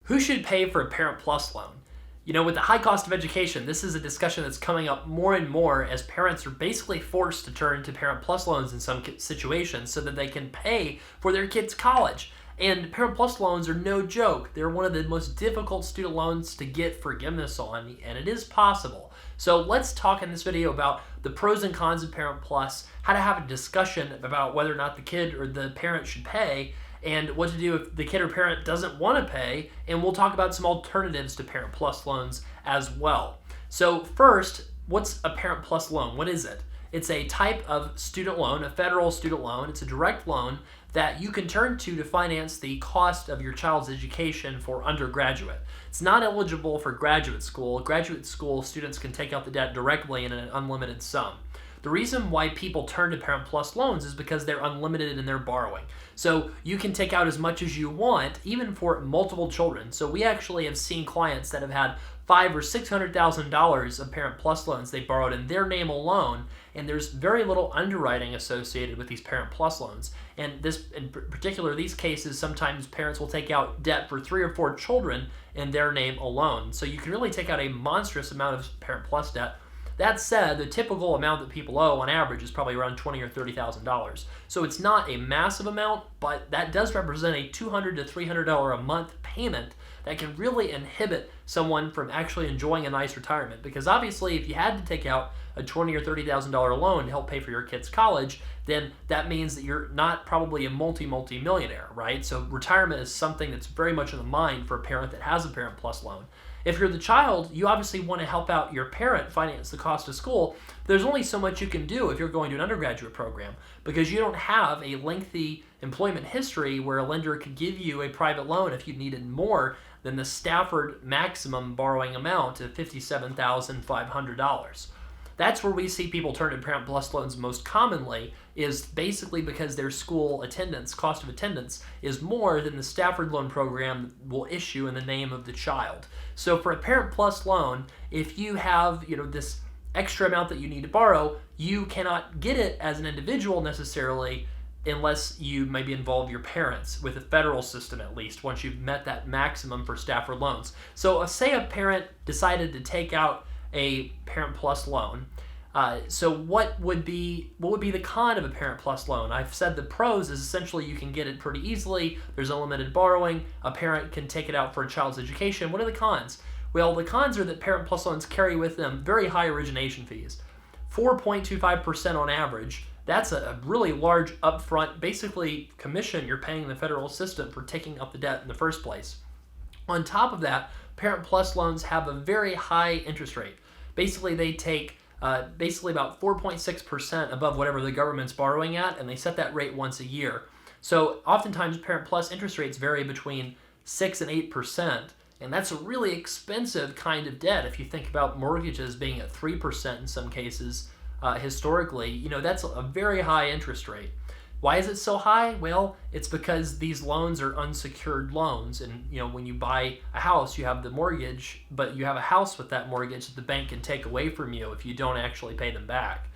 Who should pay for a Parent Plus loan? With the high cost of education, this is a discussion that's coming up more and more as parents are basically forced to turn to Parent Plus loans in some situations so that they can pay for their kids' college. And Parent Plus loans are no joke. They're one of the most difficult student loans to get forgiveness on, and it is possible. So let's talk in this video about the pros and cons of Parent Plus, how to have a discussion about whether or not the kid or the parent should pay, and what to do if the kid or parent doesn't want to pay, and we'll talk about some alternatives to Parent Plus loans as well. So first, what's a Parent Plus loan? What is it? It's a type of student loan, a federal student loan. It's a direct loan that you can turn to finance the cost of your child's education for undergraduate. It's not eligible for graduate school. Graduate school students can take out the debt directly in an unlimited sum. The reason why people turn to Parent Plus loans is because they're unlimited in their borrowing. So you can take out as much as you want, even for multiple children. So we actually have seen clients that have had $500,000 or $600,000 of Parent Plus loans they borrowed in their name alone, and there's very little underwriting associated with these Parent Plus loans. And this, in particular, these cases, sometimes parents will take out debt for 3 or 4 children in their name alone. So you can really take out a monstrous amount of Parent Plus debt. That said, the typical amount that people owe on average is probably around $20,000 or $30,000. So it's not a massive amount, but that does represent a $200 to $300 a month payment that can really inhibit someone from actually enjoying a nice retirement. Because obviously, if you had to take out a $20,000 or $30,000 loan to help pay for your kid's college, then that means that you're not probably a multi-millionaire, right? So retirement is something that's very much in the mind for a parent that has a Parent Plus loan. If you're the child, you obviously want to help out your parent finance the cost of school. There's only so much you can do if you're going to an undergraduate program because you don't have a lengthy employment history where a lender could give you a private loan if you needed more than the Stafford maximum borrowing amount of $57,500. That's where we see people turn to Parent Plus loans most commonly, is basically because their school attendance, cost of attendance, is more than the Stafford loan program will issue in the name of the child. So for a Parent Plus loan, if you have this extra amount that you need to borrow, you cannot get it as an individual necessarily unless you maybe involve your parents with the federal system, at least once you've met that maximum for Stafford loans. So say a parent decided to take out a Parent Plus loan. So what would be the con of a Parent Plus loan? I've said the pros is essentially you can get it pretty easily. There's unlimited borrowing. A parent can take it out for a child's education. What are the cons? Well, the cons are that Parent Plus loans carry with them very high origination fees, 4.25% on average. That's a really large upfront, basically commission you're paying the federal system for taking up the debt in the first place. On top of that, Parent Plus loans have a very high interest rate. Basically, they take about 4.6% above whatever the government's borrowing at, and they set that rate once a year. So oftentimes, Parent Plus interest rates vary between 6 and 8%, and that's a really expensive kind of debt. If you think about mortgages being at 3% in some cases, historically, that's a very high interest rate. Why is it so high? Well, it's because these loans are unsecured loans, and when you buy a house, you have the mortgage, but you have a house with that mortgage that the bank can take away from you if you don't actually pay them back.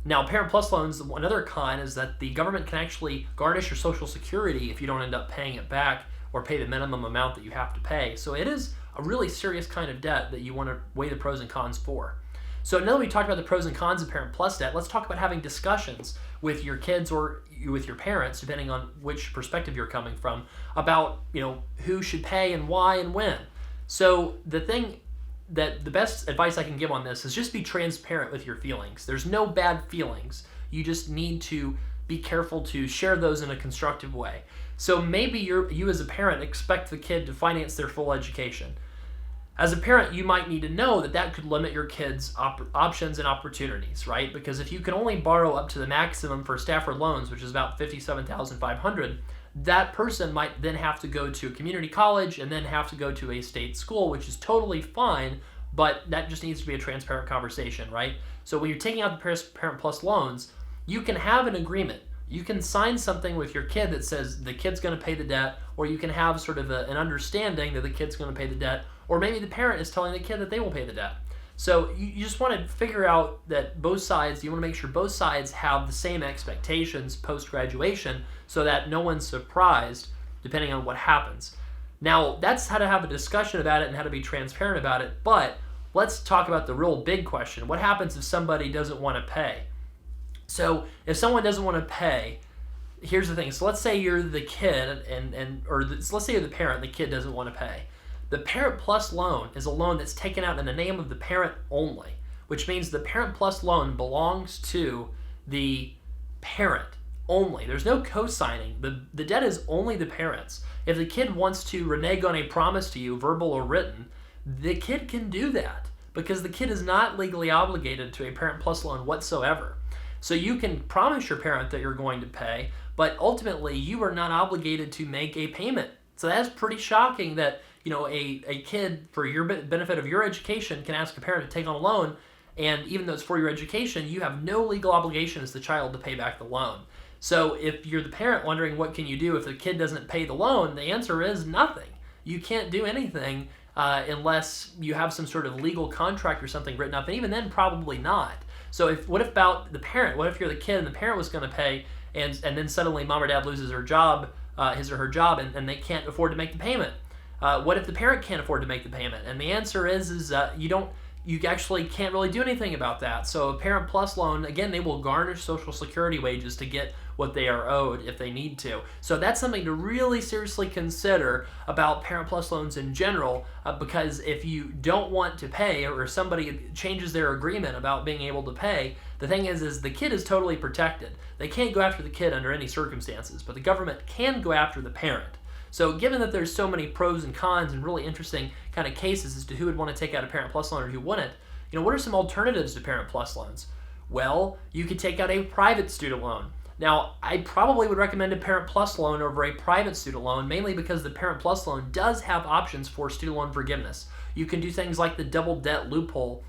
Now, Parent Plus loans, another con is that the government can actually garnish your Social Security if you don't end up paying it back or pay the minimum amount that you have to pay. So it is a really serious kind of debt that you want to weigh the pros and cons for. So now that we talked about the pros and cons of Parent Plus debt, let's talk about having discussions with your kids or with your parents, depending on which perspective you're coming from, about who should pay and why and when. So the best advice I can give on this is just be transparent with your feelings. There's no bad feelings. You just need to be careful to share those in a constructive way. So maybe you as a parent expect the kid to finance their full education. As a parent, you might need to know that could limit your kids' options and opportunities, right? Because if you can only borrow up to the maximum for Stafford loans, which is about $57,500, that person might then have to go to a community college and then have to go to a state school, which is totally fine, but that just needs to be a transparent conversation, right? So when you're taking out the Parent Plus loans, you can have an agreement. You can sign something with your kid that says the kid's going to pay the debt, or you can have sort of an understanding that the kid's going to pay the debt, or maybe the parent is telling the kid that they will pay the debt. So you just want to figure out that both sides, you want to make sure both sides have the same expectations post-graduation so that no one's surprised depending on what happens. Now, that's how to have a discussion about it and how to be transparent about it, but let's talk about the real big question. What happens if somebody doesn't want to pay? So if someone doesn't want to pay, here's the thing. So let's say you're the kid, let's say you're the parent, the kid doesn't want to pay. The Parent Plus loan is a loan that's taken out in the name of the parent only, which means the Parent Plus loan belongs to the parent only. There's no co-signing. The debt is only the parents. If the kid wants to renege on a promise to you, verbal or written, the kid can do that because the kid is not legally obligated to a Parent Plus loan whatsoever. So you can promise your parent that you're going to pay, but ultimately you are not obligated to make a payment. So that's pretty shocking that a kid, for your benefit of your education, can ask a parent to take on a loan, and even though it's for your education, you have no legal obligation as the child to pay back the loan. So if you're the parent wondering what can you do if the kid doesn't pay the loan, the answer is nothing. You can't do anything unless you have some sort of legal contract or something written up, and even then probably not. So what about the parent? What if you're the kid and the parent was going to pay, and then suddenly mom or dad loses her job, his or her job, and they can't afford to make the payment? What if the parent can't afford to make the payment? And the answer is you actually can't really do anything about that. So a Parent Plus loan, again, they will garnish Social Security wages to get what they are owed if they need to. So that's something to really seriously consider about Parent Plus loans in general, because if you don't want to pay, or somebody changes their agreement about being able to pay, the thing is the kid is totally protected. They can't go after the kid under any circumstances, but the government can go after the parent. So given that there's so many pros and cons and really interesting kind of cases as to who would want to take out a Parent Plus loan or who wouldn't, what are some alternatives to Parent Plus loans? Well, you could take out a private student loan. Now, I probably would recommend a Parent Plus loan over a private student loan, mainly because the Parent Plus loan does have options for student loan forgiveness. You can do things like the double debt loophole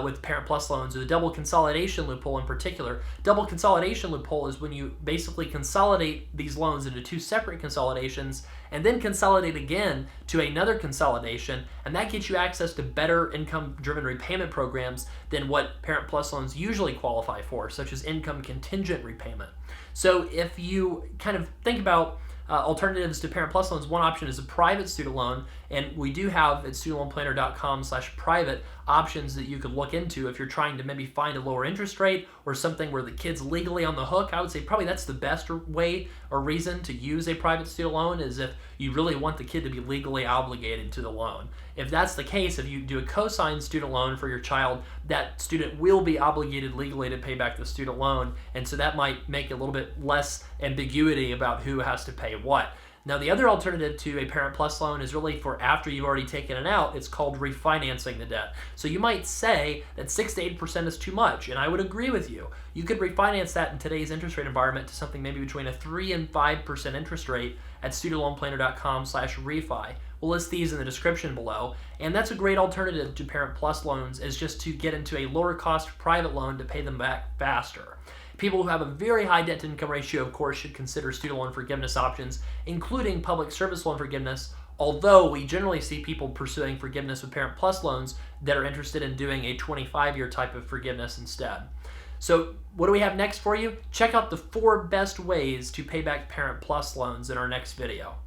with Parent Plus loans, or the double consolidation loophole in particular. Double consolidation loophole is when you basically consolidate these loans into two separate consolidations and then consolidate again to another consolidation, and that gets you access to better income-driven repayment programs than what Parent Plus loans usually qualify for, such as income contingent repayment. So if you kind of think about alternatives to Parent Plus loans, one option is a private student loan, and we do have at studentloanplanner.com/private options that you could look into if you're trying to maybe find a lower interest rate or something where the kid's legally on the hook. I would say probably that's the best way or reason to use a private student loan, is if you really want the kid to be legally obligated to the loan. If that's the case, if you do a co-signed student loan for your child, that student will be obligated legally to pay back the student loan, and so that might make a little bit less ambiguity about who has to pay what. Now, the other alternative to a Parent Plus loan is really for after you've already taken it out. It's called refinancing the debt. So you might say that 6 to 8% is too much, and I would agree with you. You could refinance that in today's interest rate environment to something maybe between a 3 and 5% interest rate at studentloanplanner.com/refi. We'll list these in the description below, and that's a great alternative to Parent Plus loans, is just to get into a lower cost private loan to pay them back faster. People who have a very high debt-to-income ratio, of course, should consider student loan forgiveness options, including public service loan forgiveness, although we generally see people pursuing forgiveness with Parent Plus loans that are interested in doing a 25-year type of forgiveness instead. So what do we have next for you? Check out the 4 best ways to pay back Parent Plus loans in our next video.